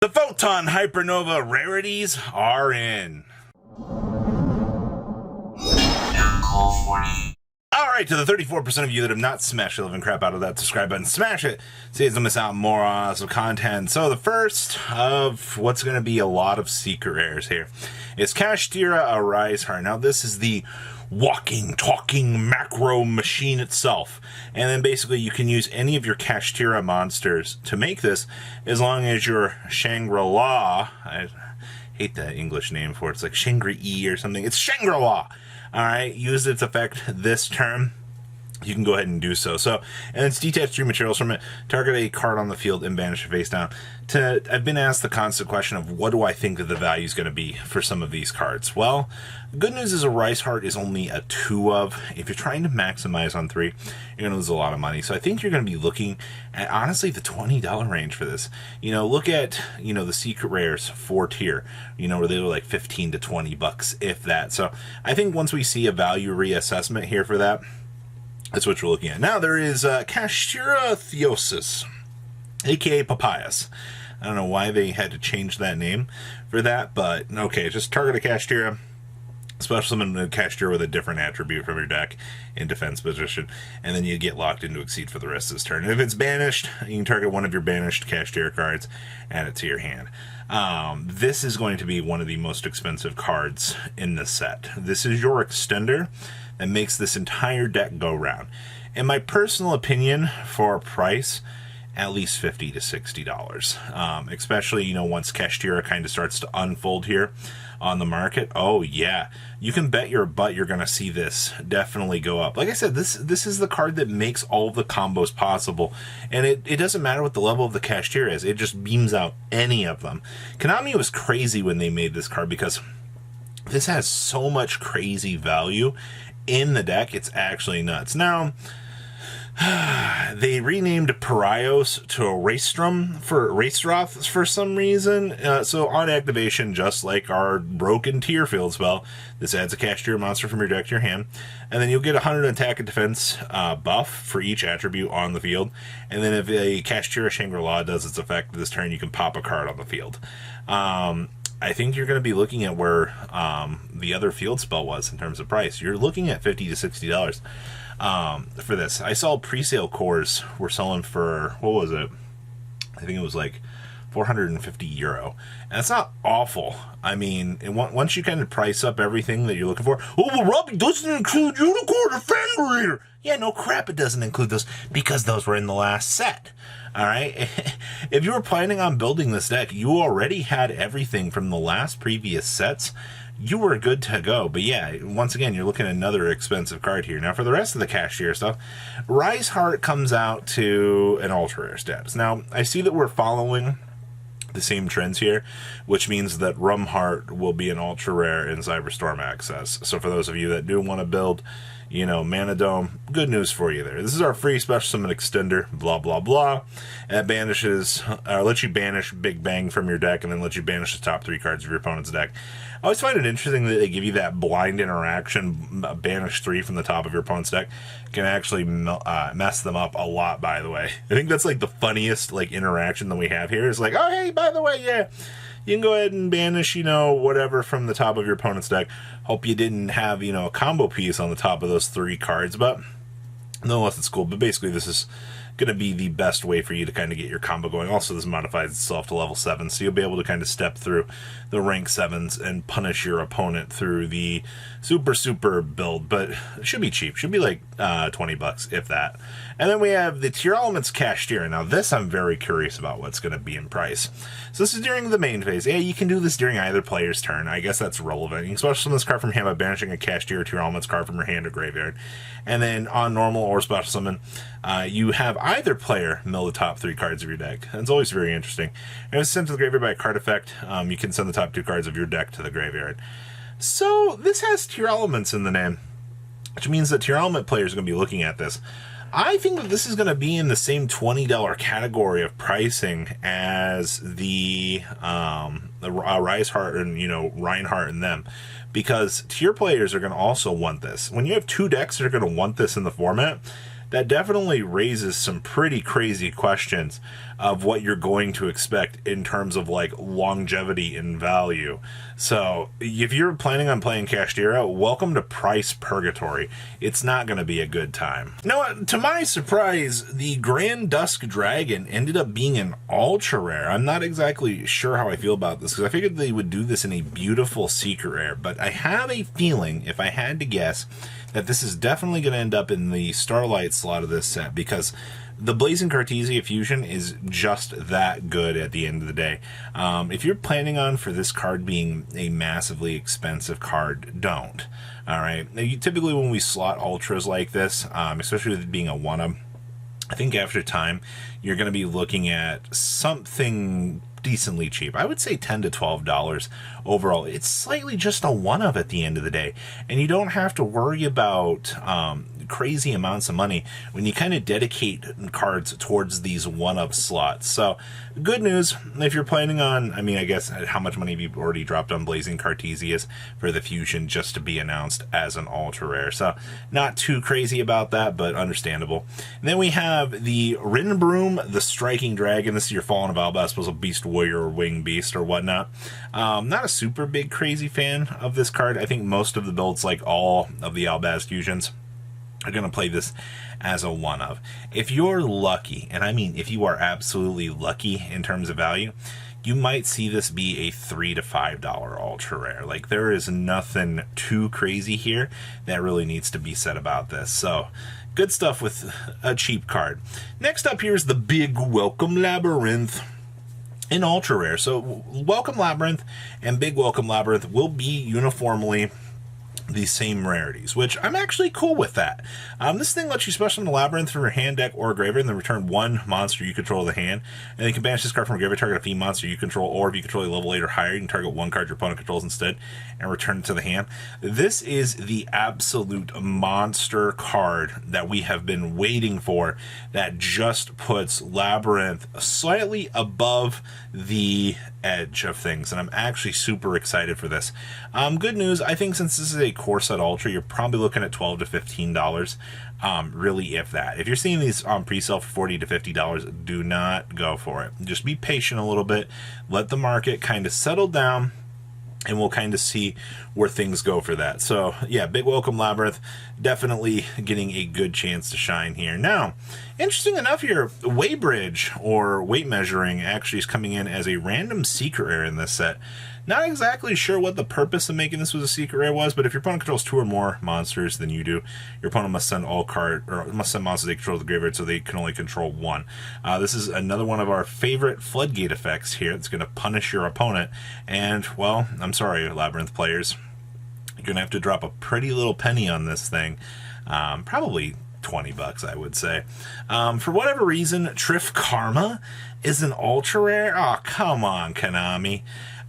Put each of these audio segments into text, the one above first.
The Photon Hypernova rarities are in. Alright, to the 34% of you that have not smashed the living crap out of that subscribe button, smash it so you don't miss out on more awesome content. So the first of what's going to be a lot of secret rares here is Kashtira, a Rise Heart. Now this is the walking, talking macro machine itself. And then basically you can use any of your Kashtira monsters to make this, as long as your Shangri-La, I hate that English name for it, it's like Shangri-E or something, it's Shangri-La. Alright, use its effect this turn. You can go ahead and do so. And it's detach 3 materials from it, target a card on the field, and banish it face down. I've been asked the constant question of what do I think that the value is going to be for some of these cards. Well, the good news is a Rise Heart is only a 2 of. If you're trying to maximize on 3, you're going to lose a lot of money. So I think you're going to be looking at, honestly, the $20 range for this. You know, look at, the secret rares 4 tier, where they were like 15 to 20 bucks, if that. So I think once we see a value reassessment here for that, that's what we're looking at. Now there is Kashtira Theosis, aka Papayas. I don't know why they had to change that name for that, but okay, just target a Kashtira, special summon a Kashtira with a different attribute from your deck in defense position, and then you get locked into Exceed for the rest of this turn. And if it's banished, you can target one of your banished Kashtira cards, add it to your hand. This is going to be one of the most expensive cards in this set. This is your extender that makes this entire deck go round. In my personal opinion, for a price, at least $50 to $60. Especially, once Kashtira kind of starts to unfold here on the market. Oh yeah, you can bet your butt you're going to see this definitely go up. Like I said, this is the card that makes all of the combos possible. And it doesn't matter what the level of the Kashtira is. It just beams out any of them. Konami was crazy when they made this card because this has so much crazy value in the deck. It's actually nuts. Now, they renamed Parios to Raceroth for some reason. So on activation, just like our broken tier field spell, this adds a Kashtira monster from your deck to your hand, and then you'll get 100 attack and defense buff for each attribute on the field. And then if a Kashtira Shangri-La does its effect this turn, you can pop a card on the field. I think you're going to be looking at where the other field spell was in terms of price. You're looking at $50 to $60 for this. I saw pre-sale cores were selling for, what was it? I think it was like €450. And that's not awful. I mean, once you kind of price up everything that you're looking for, oh, well, Robbie doesn't include Unicorn or Fenrir. Yeah, no crap, it doesn't include those because those were in the last set. All right, if you were planning on building this deck, you already had everything from the last previous sets. You were good to go. But yeah, once again, you're looking at another expensive card here. Now, for the rest of the Kashtira stuff, Rise Heart comes out to an ultra rare status. Now, I see that we're following the same trends here, which means that Rum Heart will be an ultra rare in Cyberstorm Access. So for those of you that do want to build, Mana Dome, good news for you there. This is our free special summon extender, blah, blah, blah. And it banishes, lets you banish Big Bang from your deck, and then lets you banish the top 3 cards of your opponent's deck. I always find it interesting that they give you that blind interaction, banish 3 from the top of your opponent's deck. Can actually mess them up a lot, by the way. I think that's like the funniest interaction that we have here. Is like, oh, hey, by the way, yeah, you can go ahead and banish, whatever from the top of your opponent's deck. Hope you didn't have, a combo piece on the top of those 3 cards, but nonetheless, it's cool. But basically, this is going to be the best way for you to kind of get your combo going. Also, this modifies itself to level 7, so you'll be able to kind of step through the rank 7s and punish your opponent through the super build. But it should be cheap. Should be like 20 bucks, if that. And then we have the Tier Elements Kashtira. Now, this I'm very curious about what's going to be in price. So this is during the main phase. Yeah, you can do this during either player's turn. I guess that's relevant. You can special summon this card from hand by banishing a Kashtira Tier Elements card from your hand or graveyard. And then on normal or special summon, you have either player mill the top 3 cards of your deck. It's always very interesting. And if it's sent to the graveyard by a card effect, you can send the top 2 cards of your deck to the graveyard. So this has Tier Elements in the name, which means that Tier Element players are going to be looking at this. I think that this is going to be in the same $20 category of pricing as the Rise Heart and Reinhardt and them, because tier players are going to also want this. When you have 2 decks that are going to want this in the format, that definitely raises some pretty crazy questions of what you're going to expect in terms of like longevity and value. So if you're planning on playing Kashtira, welcome to price purgatory. It's not going to be a good time. Now, to my surprise, the Grand Dusk Dragon ended up being an ultra rare. I'm not exactly sure how I feel about this because I figured they would do this in a beautiful secret rare, but I have a feeling, if I had to guess, that this is definitely going to end up in the Starlight slot of this set because the Blazing Cartesia Fusion is just that good at the end of the day. If you're planning on for this card being a massively expensive card, don't. Alright, typically when we slot ultras like this, especially with it being a 1-of, I think after time, you're going to be looking at something decently cheap. I would say $10 to $12 overall. It's slightly just a 1-of at the end of the day, and you don't have to worry about crazy amounts of money when you kind of dedicate cards towards these 1-of slots. So good news if you're planning on, I mean, I guess how much money have you already dropped on Blazing Cartesias for the Fusion just to be announced as an ultra rare. So not too crazy about that, but understandable. And then we have the Rinbroom, the Striking Dragon. This is your Fallen of Albaz, a Beast Warrior or Wing Beast or whatnot. Not a super big crazy fan of this card. I think most of the builds, like all of the Albaz fusions, are going to play this as a 1-of. If you're lucky, and I mean if you are absolutely lucky in terms of value, you might see this be a $3 to $5 ultra rare. Like, there is nothing too crazy here that really needs to be said about this. So good stuff with a cheap card. Next up here is the Big Welcome Labyrinth in ultra rare. So Welcome Labyrinth and Big Welcome Labyrinth will be uniformly the same rarities, which I'm actually cool with that. This thing lets you special in the Labyrinth from your hand, deck, or graveyard, and then return one monster you control to the hand. And you can banish this card from a graveyard, target a fiend monster you control, or if you control a level 8 or higher, you can target one card your opponent controls instead and return it to the hand. This is the absolute monster card that we have been waiting for that just puts Labyrinth slightly above the edge of things, and I'm actually super excited for this. Good news, I think since this is a core set ultra, you're probably looking at $12 to $15, really, if that. If you're seeing these on pre-sale for $40 to $50, do not go for it. Just be patient a little bit, let the market kind of settle down, and we'll kind of see where things go for that. So yeah, Big Welcome Labyrinth definitely getting a good chance to shine here. Now, interesting enough here, Weighbridge or weight measuring actually is coming in as a random secret rare in this set. Not exactly sure what the purpose of making this was a secret rare was, but if your opponent controls 2 or more monsters than you do, your opponent must send monsters they control to the graveyard, so they can only control 1. This is another one of our favorite floodgate effects here. It's going to punish your opponent, and well, I'm sorry, Labyrinth players, you're going to have to drop a pretty little penny on this thing. Probably $20, I would say. For whatever reason, Triff Karma is an ultra rare. Oh, come on, Konami.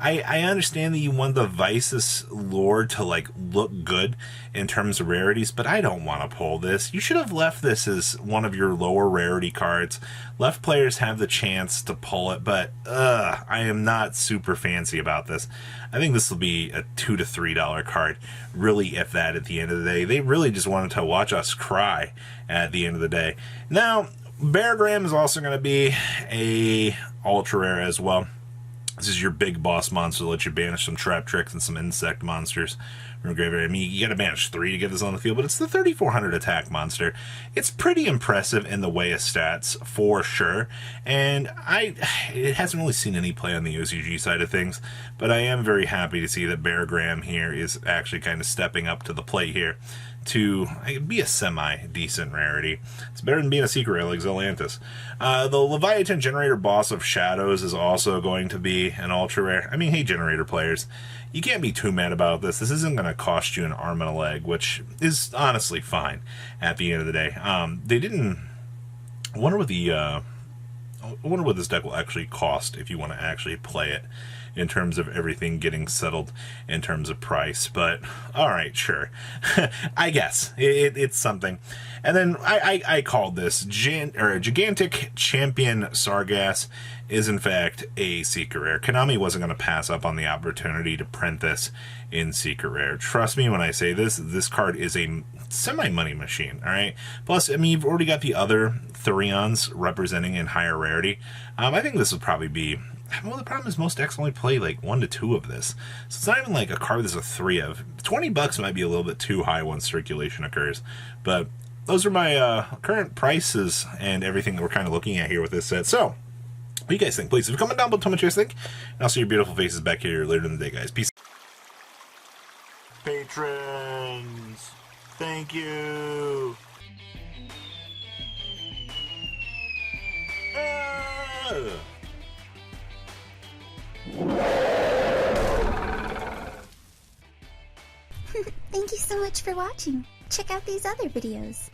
I understand that you want the Vices lore to like look good in terms of rarities, but I don't want to pull this. You should have left this as one of your lower rarity cards. Left players have the chance to pull it, but I am not super fancy about this. I think this will be a $2 to $3 card, really, if that, at the end of the day. They really just wanted to watch us cry at the end of the day. Now, Beargram is also going to be a ultra rare as well. This is your big boss monster that lets you banish some trap tricks and some insect monsters from graveyard. I mean, you gotta banish 3 to get this on the field, but it's the 3400 attack monster. It's pretty impressive in the way of stats, for sure. And it hasn't really seen any play on the OCG side of things, but I am very happy to see that Beargram here is actually kind of stepping up to the plate here to be a semi-decent rarity. It's better than being a secret rare like Zelantis. The Leviathan Generator Boss of Shadows is also going to be an ultra rare. I mean, hey, Generator players, you can't be too mad about this. This isn't going to cost you an arm and a leg, which is honestly fine at the end of the day. They didn't... I wonder what this deck will actually cost if you want to actually play it in terms of everything getting settled in terms of price. But all right, sure. I guess it's something. And then I called this Gigantic Champion Sargass is in fact a secret rare. Konami wasn't going to pass up on the opportunity to print this in secret rare. Trust me when I say this card is a semi-money machine, all right? Plus, I mean, you've already got the other Therions representing in higher rarity. I think this would probably be... Well, the problem is most decks only play like 1 to 2 of this. So it's not even like a card there's a 3 of. $20 might be a little bit too high once circulation occurs. But those are my current prices and everything that we're kind of looking at here with this set. So, what do you guys think? Please, if you comment down below, tell me what you guys think. And I'll see your beautiful faces back here later in the day, guys. Peace. Patrons, thank you. Thank you so much for watching. Check out these other videos.